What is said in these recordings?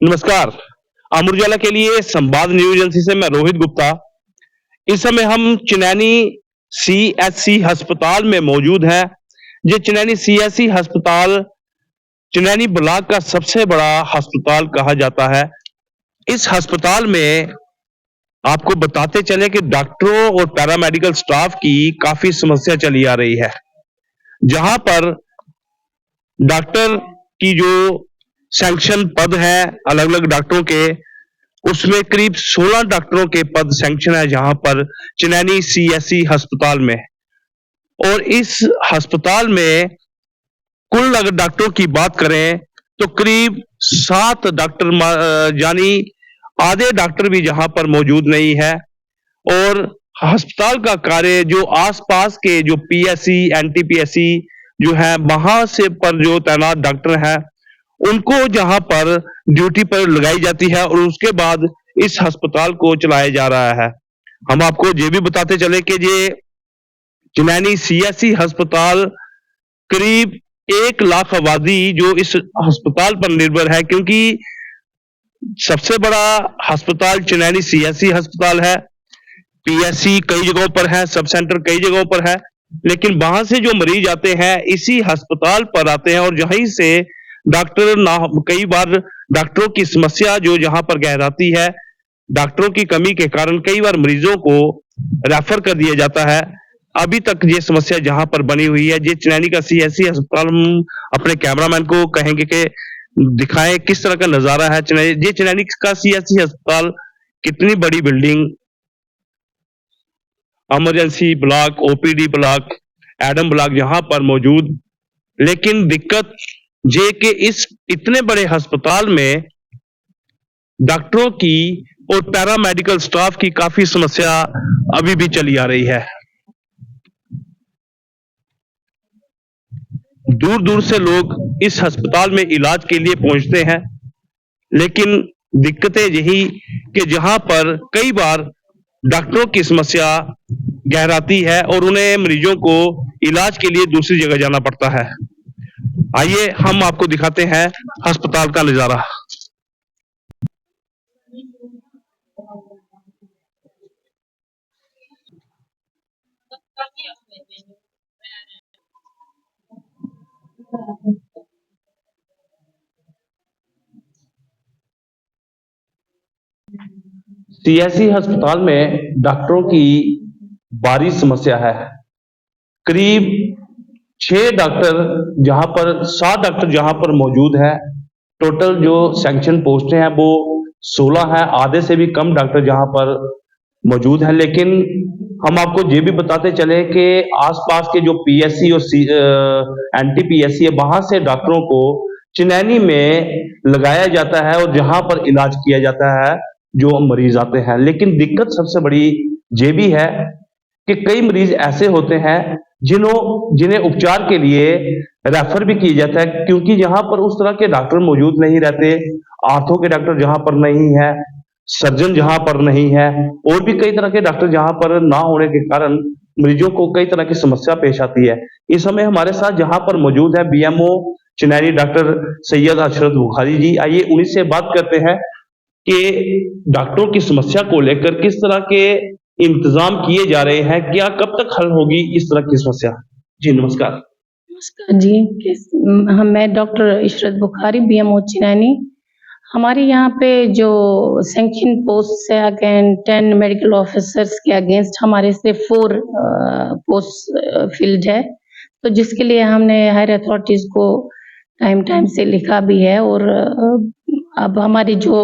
नमस्कार। अमर उजाला के लिए संवाद न्यूज एजेंसी से मैं रोहित गुप्ता। इस समय हम चिनैनी सीएचसी अस्पताल में मौजूद हैं। ये चिनैनी सीएचसी अस्पताल चिनैनी ब्लॉक का सबसे बड़ा अस्पताल कहा जाता है। इस अस्पताल में आपको बताते चले कि डॉक्टरों और पैरामेडिकल स्टाफ की काफी समस्या चली आ रही है। जहां पर डॉक्टर की जो सैंक्शन पद है अलग अलग डॉक्टरों के, उसमें करीब 16 डॉक्टरों के पद सैंक्शन है जहां पर चिनैनी सीएचसी अस्पताल में। और इस अस्पताल में कुल अगर डॉक्टरों की बात करें तो करीब 7 डॉक्टर यानी आधे डॉक्टर भी जहां पर मौजूद नहीं है। और अस्पताल का कार्य जो आसपास के जो पीएससी एनटीपीएससी जो है वहां से पर जो तैनात डॉक्टर हैं उनको जहां पर ड्यूटी पर लगाई जाती है और उसके बाद इस अस्पताल को चलाया जा रहा है। हम आपको ये भी बताते चले कि ये चिनैनी सीएचसी अस्पताल करीब 1 लाख आबादी जो इस अस्पताल पर निर्भर है, क्योंकि सबसे बड़ा अस्पताल चिनैनी सीएचसी अस्पताल है। पीएससी कई जगहों पर है, सब सेंटर कई जगहों पर है, लेकिन वहां से जो मरीज आते हैं इसी अस्पताल पर आते हैं और यहीं से डॉक्टर ना कई बार डॉक्टरों की समस्या जो जहां पर गहराती है, डॉक्टरों की कमी के कारण कई बार मरीजों को रेफर कर दिया जाता है। अभी तक ये समस्या जहां पर बनी हुई है। ये चिनैनी का सीएचसी अस्पताल हम अपने कैमरामैन को कहेंगे कि दिखाएं किस तरह का नजारा है। ये चिनैनी का सीएचसी अस्पताल कितनी बड़ी building, emergency block, OPD block, Adam block यहां पर मौजूद। लेकिन दिक्कत ये कि इस इतने बड़े अस्पताल में डॉक्टरों की और पैरामेडिकल स्टाफ की काफी समस्या अभी भी चली आ रही है। दूर दूर से लोग इस अस्पताल में इलाज के लिए पहुंचते हैं, लेकिन दिक्कतें यही कि जहां पर कई बार डॉक्टरों की समस्या गहराती है और उन्हें मरीजों को इलाज के लिए दूसरी जगह जाना पड़ता है। आइए हम आपको दिखाते हैं अस्पताल का नजारा। सीएचसी अस्पताल में डॉक्टरों की भारी समस्या है। करीब 6 डॉक्टर जहां पर 7 डॉक्टर जहां पर मौजूद है। टोटल जो सैंक्शन पोस्टें हैं वो 16 है, आधे से भी कम डॉक्टर जहां पर मौजूद है। लेकिन हम आपको ये भी बताते चले कि आसपास के जो पीएससी और एनटीपीएससी है वहां से डॉक्टरों को चिनैनी में लगाया जाता है और जहां पर इलाज किया जाता है जो मरीज आते हैं। लेकिन दिक्कत सबसे बड़ी ये भी है कि कई मरीज ऐसे होते हैं जिन्हें उपचार के लिए रेफर भी किया जाता है, क्योंकि जहां पर उस तरह के डॉक्टर मौजूद नहीं रहते। आंखों के डॉक्टर जहां पर नहीं है, सर्जन जहां पर नहीं है, और भी कई तरह के डॉक्टर जहां पर ना होने के कारण मरीजों को कई तरह की समस्या पेश आती है। इस समय हमारे साथ जहां पर मौजूद है बीएमओ चिनैनी डॉक्टर सैयद अशरफ बुखारी जी। आइए उन्हीं से बात करते हैं कि डॉक्टरों की समस्या को लेकर किस तरह के इंतजाम किए जा रहे हैं, क्या कब तक हल होगी इस तरह की समस्या। जी नमस्कार। नमस्कार जी, मैं डॉक्टर इशरत बुखारी, बीएमओ चिनैनी। हमारे यहाँ पे जो सैंक्शन पोस्ट है अगेन 10 मेडिकल ऑफिसर्स के अगेंस्ट हमारे से 4 पोस्ट फिल्ड है, तो जिसके लिए हमने हायर अथॉरिटीज को टाइम से लिखा भी है। और अब हमारी जो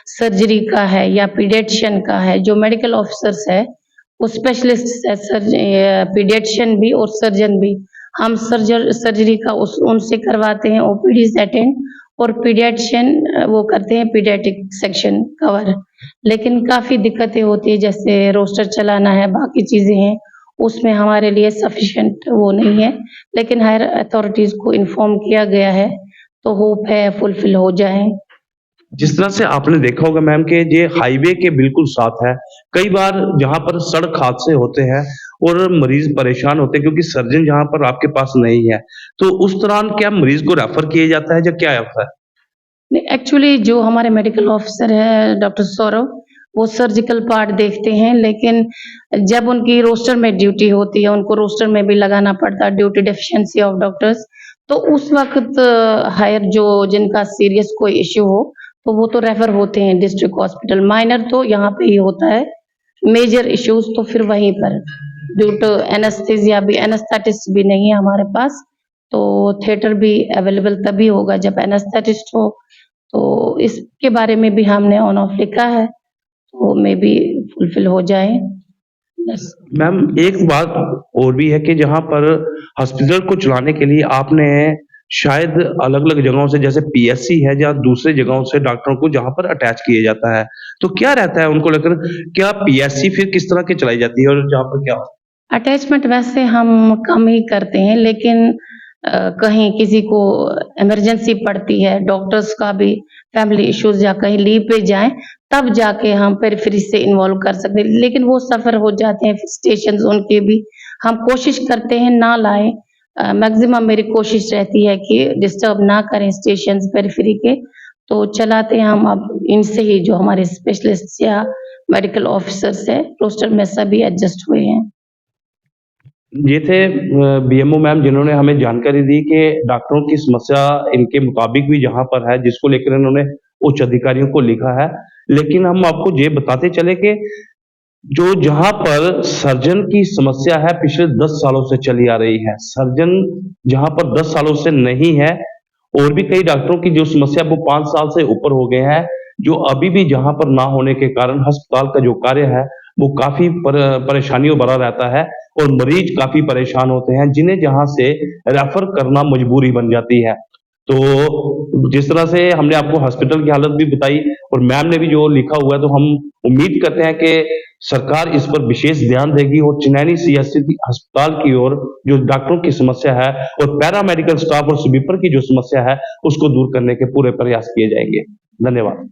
सर्जरी का है या पीडियाट्रिशियन का है, जो मेडिकल ऑफिसर्स है वो स्पेशलिस्ट है, पीडियाट्रिशियन भी और सर्जन भी। हम सर्जरी का उनसे करवाते हैं, ओपीडीज अटेंड, और पीडियाट्रिशियन वो करते हैं पीडियाट्रिक सेक्शन कवर। लेकिन काफ़ी दिक्कतें होती है, जैसे रोस्टर चलाना है, बाकी चीज़ें हैं, उसमें हमारे लिए सफिशिएंट वो नहीं है। लेकिन हायर अथॉरिटीज़ को इन्फॉर्म किया गया है, तो होप है फुलफिल हो जाए। जिस तरह से आपने देखा होगा मैम कि ये हाईवे के बिल्कुल साथ है। कई बार जहां पर सड़क हादसे होते हैं और मरीज परेशान होते हैं क्योंकि सर्जन जहां पर आपके पास नहीं है, तो उस दौरान क्या मरीज को रेफर किया जाता है या क्या होता है? एक्चुअली जो हमारे मेडिकल ऑफिसर है डॉक्टर सौरभ, वो सर्जिकल पार्ट देखते हैं, लेकिन जब उनकी रोस्टर में ड्यूटी होती है, उनको रोस्टर में भी लगाना पड़ता है due to deficiency of doctors, तो उस वक़्त हायर जो जिनका सीरियस कोई इश्यू हो, तो वो तो रेफर होते हैं डिस्ट्रिक्ट हॉस्पिटल, माइनर तो यहाँ पे ही होता है, मेजर इश्यूज तो फिर वहीं पर ड्यू टू एनेस्थीसिया भी, एनेस्थेटिस्ट भी नहीं है हमारे पास, तो थिएटर भी अवेलेबल तभी होगा जब एनेस्थेटिस्ट हो, तो इसके बारे में भी हमने ऑन ऑफ लिखा है, तो मे बी फुलफिल हो जाए। बस। मैम एक बात और भी है कि जहाँ पर हॉस्पिटल को चलाने के लिए आपने शायद अलग-अलग जगहों से जैसे पीएससी है या दूसरे जगहों से डॉक्टरों को जहाँ पर अटैच किया जाता है, तो क्या रहता है उनको लेकर? क्या पीएससी फिर किस तरह की चलाई जाती है और जहाँ पर क्या? अटैचमेंट वैसे हम कम ही करते हैं, लेकिन कहीं किसी को इमरजेंसी पड़ती है, डॉक्टर्स का भी फैमिली इश्यूज या कहीं लीव पे जाएँ, तब जाके हम पेरिफेरी से इन्वॉल्व कर सकते हैं, लेकिन वो सफ़र हो जाते हैं स्टेशंस उनके भी। हम कोशिश करते हैं ना लाएँ, मैक्सिमम मेरी कोशिश रहती है कि डिस्टर्ब ना करें स्टेशंस पेरिफेरी के, तो चलाते हैं हम अब इनसे ही जो हमारे स्पेशलिस्ट्स या मेडिकल ऑफिसर्स हैं, रोस्टर में सभी एडजस्ट हुए हैं। ये थे बीएमओ मैम जिन्होंने हमें जानकारी दी कि डॉक्टरों की समस्या इनके मुताबिक भी जहाँ पर है, जिसको लेकर इन्होंने उच्च अधिकारियों को लिखा है। लेकिन हम आपको ये बताते चले कि जो जहाँ पर सर्जन की समस्या है पिछले 10 सालों से चली आ रही है, सर्जन जहाँ पर 10 सालों से नहीं है, और भी कई डॉक्टरों की जो समस्या वो 5 साल से ऊपर हो गए हैं, जो अभी भी जहाँ पर ना होने के कारण अस्पताल का जो कार्य है, वो काफ़ी परेशानियों भरा रहता है और मरीज काफ़ी परेशान होते हैं, जिन्हें जहाँ से रेफ़र करना मजबूरी बन जाती है। तो जिस तरह से हमने आपको हॉस्पिटल की हालत भी बताई और मैम ने भी जो लिखा हुआ है, तो हम उम्मीद करते हैं कि सरकार इस पर विशेष ध्यान देगी और चिनैनी सीएचसी अस्पताल की ओर जो डॉक्टरों की समस्या है और पैरामेडिकल स्टाफ और स्वीपर की जो समस्या है, उसको दूर करने के पूरे प्रयास किए जाएंगे। धन्यवाद।